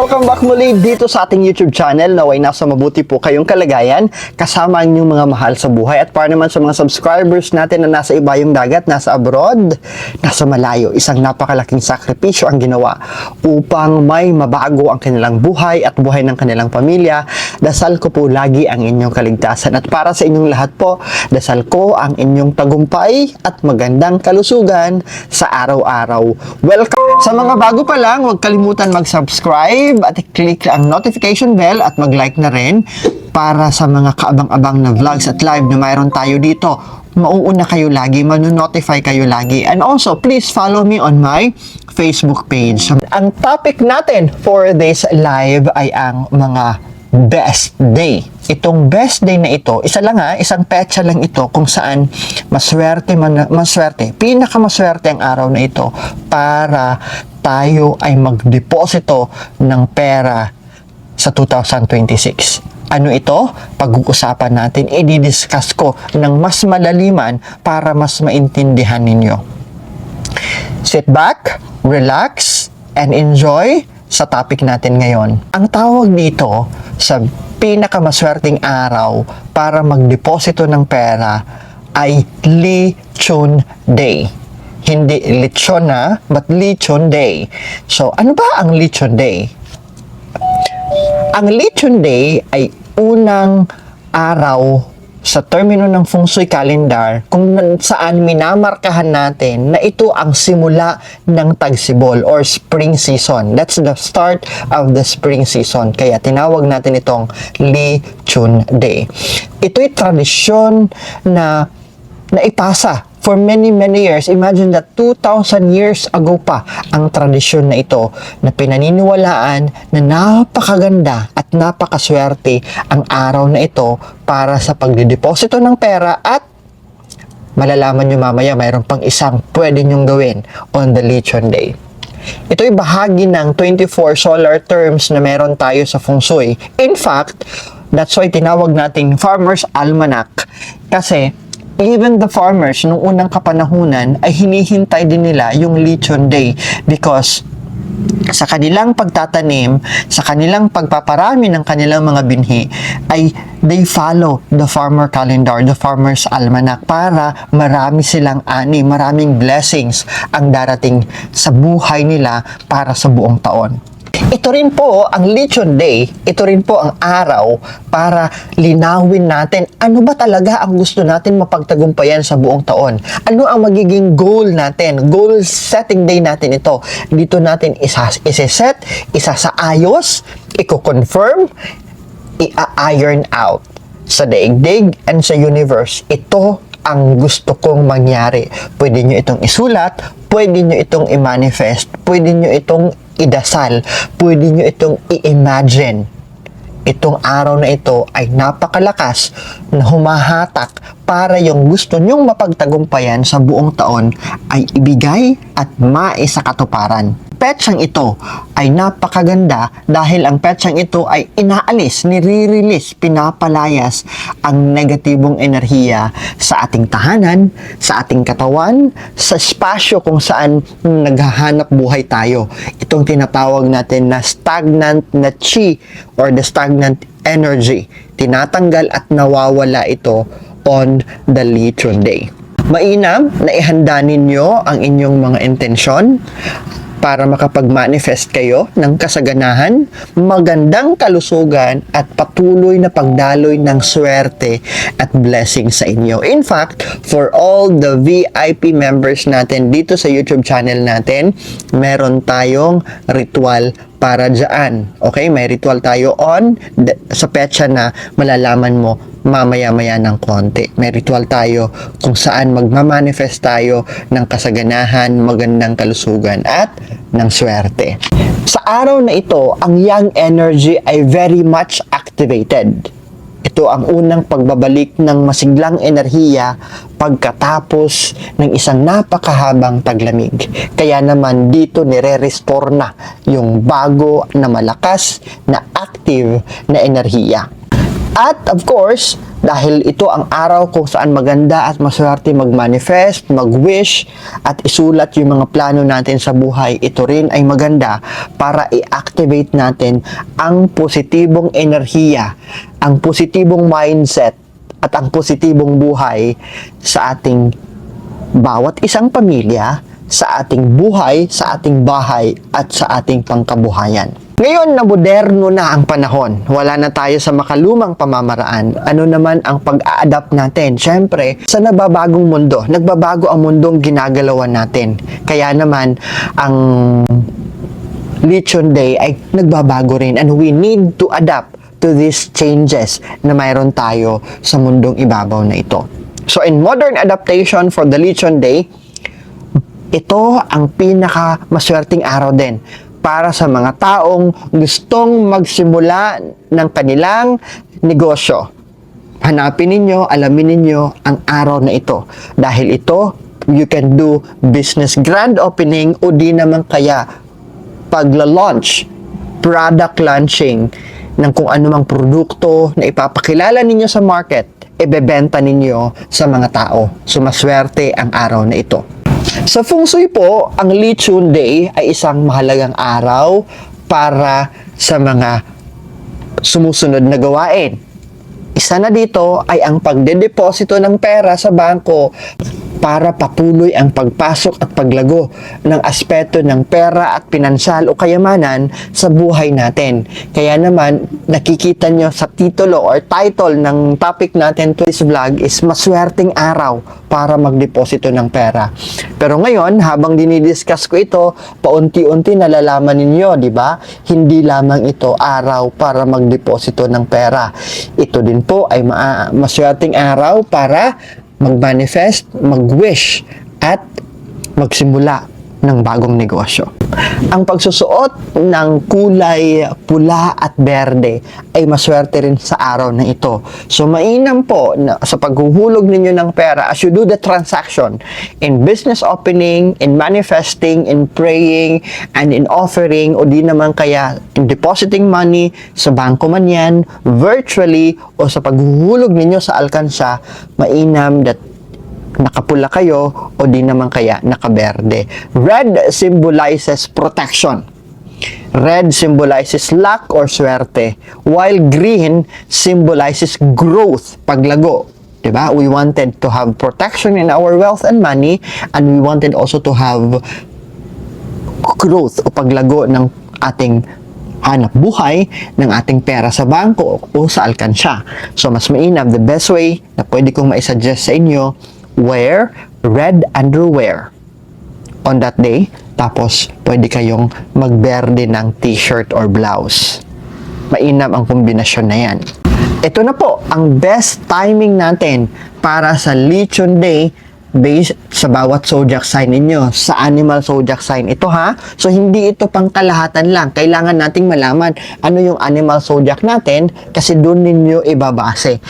Welcome back muli dito sa ating YouTube channel. Naway nasa mabuti po kayong kalagayan kasama ang inyong mga mahal sa buhay. At para naman sa mga subscribers natin na nasa ibayong dagat, nasa abroad, nasa malayo, isang napakalaking sakripisyo ang ginawa upang may mabago ang kanilang buhay at buhay ng kanilang pamilya. Dasal ko po lagi ang inyong kaligtasan. At para sa inyong lahat po, dasal ko ang inyong tagumpay at magandang kalusugan sa araw-araw. Welcome! Sa mga bago pa lang, huwag kalimutan mag-subscribe at i-click ang notification bell at mag-like na rin para sa mga kaabang-abang na vlogs at live na mayroon tayo dito. Mauuna kayo lagi, manu-notify kayo lagi. And also, please follow me on my Facebook page. Ang topic natin for this live ay ang mga best day. Itong best day na ito, isa lang isang petsa lang ito kung saan pinakamaswerte ang araw na ito para tayo ay magdeposito ng pera sa 2026. Ano ito? Pag-uusapan natin, i-discuss ko ng mas malaliman para mas maintindihan ninyo. Sit back, relax, and enjoy sa topic natin ngayon. Ang tawag dito sa pinakamaswerteng araw para magdeposito ng pera ay Lechon Day. Hindi lechon but Lechon Day. So, ano ba ang Lechon Day? Ang Lechon Day ay unang araw sa termino ng Feng Shui calendar kung saan minamarkahan natin na ito ang simula ng tagsibol or spring season. That's the start of the spring season. Kaya tinawag natin itong Lechon Day. Ito'y tradisyon na naipasa for many years. Imagine that 2,000 years ago pa ang tradisyon na ito na pinaniniwalaan na napakaganda at napakaswerte ang araw na ito para sa pagdideposito ng pera at malalaman nyo mamaya mayroon pang isang pwede nyong gawin on the Lechon Day. Ito'y bahagi ng 24 solar terms na meron tayo sa Feng Shui. In fact, that's why tinawag nating Farmer's Almanac kasi even the farmers nung unang kapanahunan ay hinihintay din nila yung Lechon Day because sa kanilang pagtatanim, sa kanilang pagpaparami ng kanilang mga binhi ay they follow the farmer calendar, the farmer's almanac para marami silang ani, maraming blessings ang darating sa buhay nila para sa buong taon. Ito rin po ang Lechon Day, ito rin po ang araw para linawin natin ano ba talaga ang gusto natin mapagtagumpayan sa buong taon. Ano ang magiging goal natin, goal setting day natin ito. Dito natin isa-set, isa-ayos, i-confirm, i-iron out sa daigdig and sa universe. Ito ang gusto kong mangyari. Pwede nyo itong isulat, pwede nyo itong i-manifest, pwede nyo itong idasal, pwede nyo itong i-imagine. Itong araw na ito ay napakalakas na humahatak para yung gusto nyong mapagtagumpayan sa buong taon ay ibigay at maisakatuparan. Petsang ito ay napakaganda dahil ang petsang ito ay inaalis, nire-release, pinapalayas ang negatibong enerhiya sa ating tahanan, sa ating katawan, sa espasyo kung saan naghahanap buhay tayo. Itong tinatawag natin na stagnant na chi or the stagnant energy. Tinatanggal at nawawala ito on the Lechon Day. Mainam na ihanda ninyo ang inyong mga intensyon para makapag-manifest kayo ng kasaganahan, magandang kalusugan at patuloy na pagdaloy ng swerte at blessing sa inyo. In fact, for all the VIP members natin dito sa YouTube channel natin, meron tayong ritual para dyan. Okay? May ritual tayo sa petsa na malalaman mo mamaya-maya ng konti. May ritual tayo kung saan magmamanifest tayo ng kasaganahan, magandang kalusugan at ng swerte. Sa araw na ito, ang yang energy ay very much activated. Ito ang unang pagbabalik ng masiglang enerhiya pagkatapos ng isang napakahabang taglamig. Kaya naman dito nire-restore na yung bago na malakas na active na enerhiya. At of course, Dahil ito ang araw kung saan maganda at maswerte mag-manifest, mag-wish, at isulat yung mga plano natin sa buhay. Ito rin ay maganda para i-activate natin ang positibong enerhiya, ang positibong mindset, at ang positibong buhay sa ating bawat isang pamilya, sa ating buhay, sa ating bahay, at sa ating pangkabuhayan. Ngayon na moderno na ang panahon, wala na tayo sa makalumang pamamaraan. Ano naman ang pag-a-adapt natin? Siyempre, sa nababagong mundo, nagbabago ang mundong ginagalawan natin. Kaya naman, ang Lechon Day ay nagbabago rin, and we need to adapt to these changes na mayroon tayo sa mundong ibabaw na ito. So in modern adaptation for the Lechon Day, ito ang pinaka maswerteng araw din para sa mga taong gustong magsimula ng kanilang negosyo. Hanapin ninyo, alamin ninyo ang araw na ito. Dahil ito, you can do business grand opening o di naman kaya pagla-launch, product launching ng kung anumang produkto na ipapakilala ninyo sa market, ibebenta ninyo sa mga tao. So, maswerte ang araw na ito. Sa Feng Shui po, ang Lechon Day ay isang mahalagang araw para sa mga sumusunod na gawain. Isa na dito ay ang pagdedeposito ng pera sa bangko para patuloy ang pagpasok at paglago ng aspeto ng pera at pinansyal o kayamanan sa buhay natin. Kaya naman, nakikita nyo sa titulo or title ng topic natin to this vlog is maswerteng araw para magdeposito ng pera. Pero ngayon, habang dinidiscuss ko ito, paunti-unti nalalaman ninyo, di ba? Hindi lamang ito araw para magdeposito ng pera. Ito din po ay maswerteng araw para mag-manifest, mag-wish, at magsimula ng bagong negosyo. Ang pagsusuot ng kulay pula at berde ay maswerte rin sa araw na ito. So, mainam po na sa paghuhulog ninyo ng pera as you do the transaction in business opening, in manifesting, in praying, and in offering, o di naman kaya in depositing money sa bangko man yan, virtually, o sa paghuhulog ninyo sa alkansya, mainam that nakapula kayo o di naman kaya nakaberde. Red symbolizes protection. Red symbolizes luck or swerte, while green symbolizes growth, paglago. Diba? We wanted to have protection in our wealth and money, and we wanted also to have growth o paglago ng ating hanap buhay, ng ating pera sa bangko o sa alkansya. So, mas mainam, the best way na pwede kong maisuggest sa inyo, wear red underwear on that day. Tapos, pwede kayong magberde ng t-shirt or blouse. Mainam ang kombinasyon na yan. Ito na po, ang best timing natin para sa Lechon Day based sa bawat zodiac sign ninyo. Sa animal zodiac sign ito ha. So, hindi ito pangkalahatan lang. Kailangan nating malaman ano yung animal zodiac natin kasi doon ninyo ibabase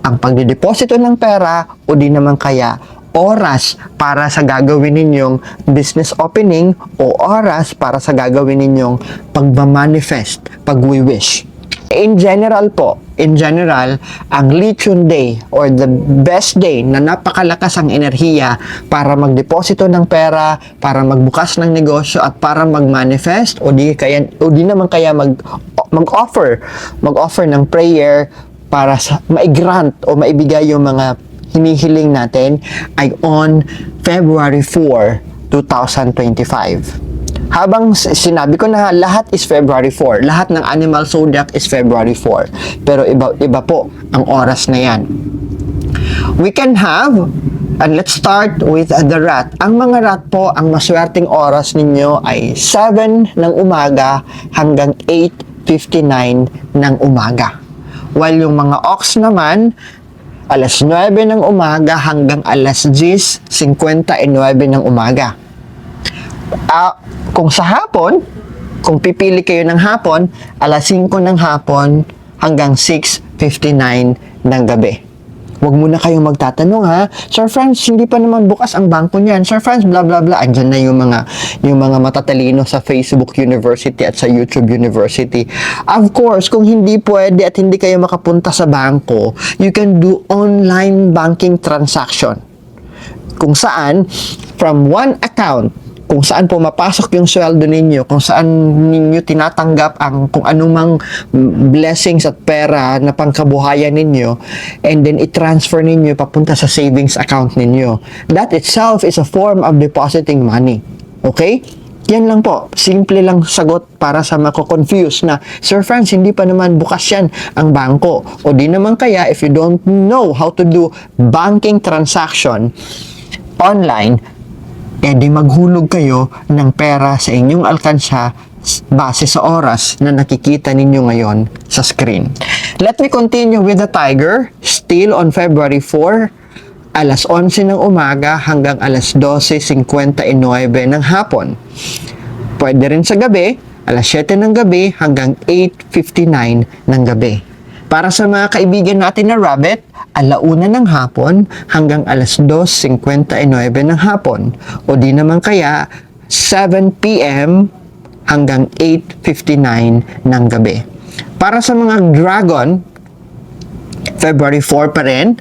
ang pagdideposito ng pera o di naman kaya oras para sa gagawin ninyong business opening o oras para sa gagawin ninyong pagmamanifest, pagwi-wish. In general po, ang Lechon Day or the best day na napakalakas ang enerhiya para magdeposito ng pera, para magbukas ng negosyo at para magmanifest o di naman kaya mag-offer ng prayer para sa maigrant o maibigay yung mga hinihiling natin ay on February 4, 2025. Habang sinabi ko na lahat is February 4, lahat ng animal zodiac is February 4. Pero iba po ang oras na yan. We can have, and let's start with the rat. Ang mga rat po, ang maswerteng oras ninyo ay 7 ng umaga hanggang 8:59 ng umaga. While yung mga ox naman, alas 9 ng umaga hanggang alas 10:59 ng umaga. Kung sa hapon, kung pipili kayo ng hapon, alas 5 ng hapon hanggang 6:59 ng gabi. Huwag muna kayong magtatanong ha. Sir Franz, hindi pa naman bukas ang bangko niyan. Sir Franz, bla bla bla. Andyan na yung mga matatalino sa Facebook University at sa YouTube University. Of course, kung hindi pwede at hindi kayo makapunta sa bangko, you can do online banking transaction. Kung saan, from one account, kung saan pumapasok yung sweldo ninyo, kung saan ninyo tinatanggap ang kung anumang blessings at pera na pangkabuhayan ninyo, and then i-transfer ninyo papunta sa savings account ninyo. That itself is a form of depositing money. Okay? Yan lang po. Simple lang sagot para sa mako-confuse na, Sir Franz, hindi pa naman bukas yan ang bangko. O di naman kaya, if you don't know how to do banking transaction online, di maghulog kayo ng pera sa inyong alkansya base sa oras na nakikita ninyo ngayon sa screen. Let me continue with the tiger. Still on February 4, alas 11 ng umaga hanggang alas 12:59 ng hapon. Pwede rin sa gabi, alas 7 ng gabi hanggang 8:59 ng gabi. Para sa mga kaibigan natin na rabbit, alauna ng hapon hanggang alas 2:59 ng hapon. O di naman kaya, 7 p.m. hanggang 8:59 ng gabi. Para sa mga dragon, February 4 pa rin,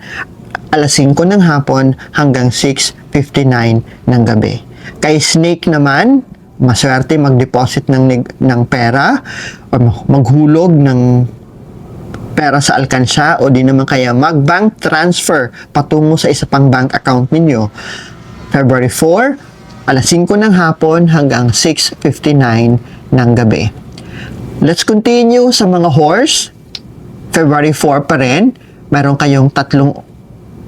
alas 5 ng hapon hanggang 6:59 ng gabi. Kay snake naman, maswerte mag-deposit ng pera o maghulog ng pera sa alkansya o di naman kaya mag-bank transfer patungo sa isa pang bank account ninyo. February 4, alas 5 ng hapon hanggang 6:59 ng gabi. Let's continue sa mga horse. February 4 pa rin, meron kayong tatlong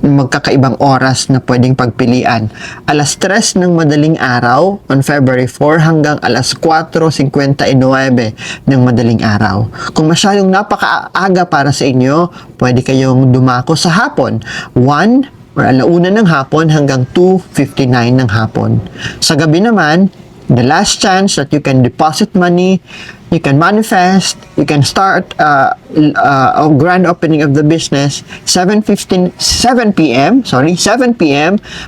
magkakaibang oras na pwedeng pagpilian. Alas 3 ng madaling araw on February 4 hanggang alas 4:59 ng madaling araw. Kung masyadong napakaaga para sa inyo, pwede kayong dumako sa hapon. 1 or alauna ng hapon hanggang 2:59 ng hapon. Sa gabi naman, the last chance that you can deposit money, you can manifest, you can start a grand opening of the business 7 p.m.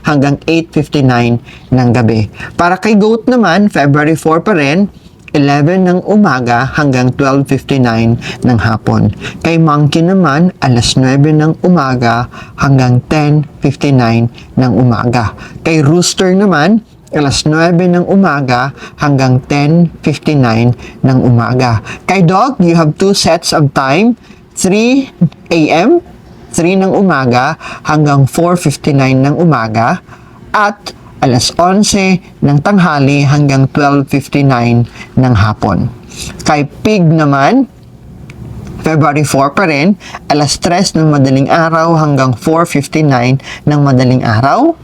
hanggang 8:59 ng gabi. Para kay goat naman, February 4 pa rin, 11 ng umaga hanggang 12:59 ng hapon. Kay monkey naman, alas 9 ng umaga hanggang 10:59 ng umaga. Kay rooster naman, alas 9 ng umaga hanggang 10:59 ng umaga. Kay dog, you have two sets of time, 3 a.m., 3 ng umaga hanggang 4:59 ng umaga, at alas 11 ng tanghali hanggang 12:59 ng hapon. Kay pig naman, February 4 pa rin, alas 3 ng madaling araw hanggang 4:59 ng madaling araw,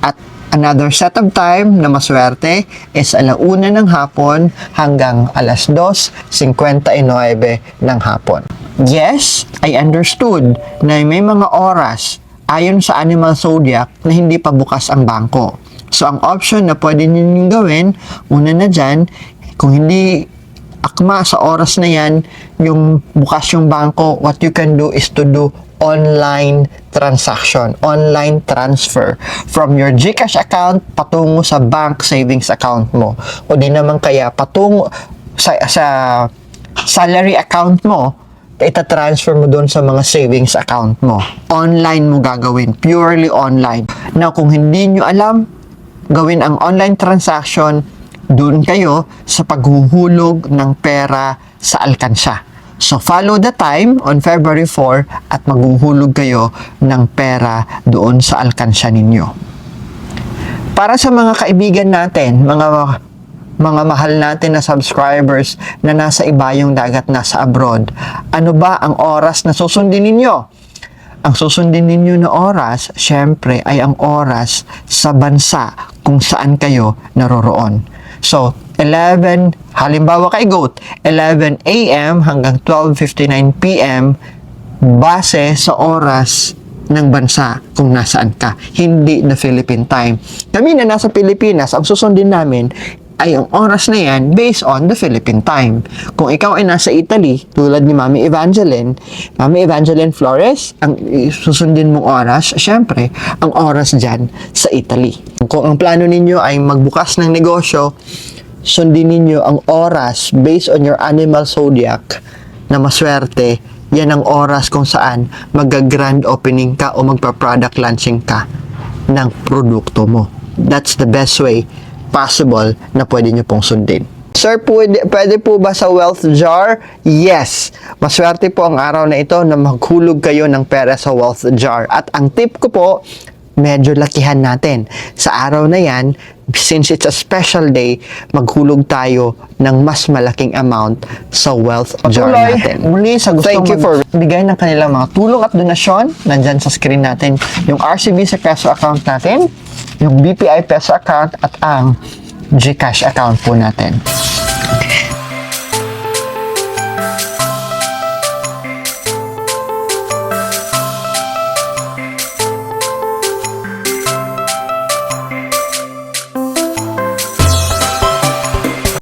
at another set of time na maswerte is alauna ng hapon hanggang alas 2:59 ng hapon. Yes, I understood na may mga oras ayon sa animal zodiac na hindi pa bukas ang bangko. So, ang option na pwede ninyong gawin, una na dyan, kung hindi akma sa oras na yan, yung bukas yung bangko, what you can do is to do online transaction, online transfer from your GCash account patungo sa bank savings account mo. O di naman kaya patungo sa salary account mo, ita-transfer mo doon sa mga savings account mo. Online mo gagawin, purely online. Now, kung hindi nyo alam, gawin ang online transaction, doon kayo sa paghuhulog ng pera sa alkansya. So, follow the time on February 4 at maghuhulog kayo ng pera doon sa alkansya ninyo. Para sa mga kaibigan natin, mga mahal natin na subscribers na nasa ibayong dagat, nasa abroad, ano ba ang oras na susundin ninyo? Ang susundin ninyo na oras, syempre, ay ang oras sa bansa kung saan kayo naroroon. So, 11, halimbawa kay goat, 11 a.m. hanggang 12:59 p.m. base sa oras ng bansa kung nasaan ka, hindi na Philippine time. Kami na nasa Pilipinas, ang susundin namin ay ang oras na yan based on the Philippine time. Kung ikaw ay nasa Italy, tulad ni Mami Evangeline Flores, ang susundin mong oras, syempre, ang oras dyan sa Italy. Kung ang plano ninyo ay magbukas ng negosyo, sundin ninyo ang oras based on your animal zodiac na maswerte, yan ang oras kung saan mag-grand opening ka o magpa-product launching ka ng produkto mo. That's the best way possible na pwede nyo pong sundin. Sir, pwede po ba sa wealth jar? Yes. Maswerte po ang araw na ito na maghulog kayo ng pera sa wealth jar. At ang tip ko po, medyo lakihan natin. Sa araw na yan, since it's a special day, maghulog tayo ng mas malaking amount sa wealth jar natin. Muli sa gustong Thank you for bigay ng kanilang mga tulong at donasyon. Nandyan sa screen natin yung RCB sa peso account natin, yung BPI peso account at ang GCash account po natin.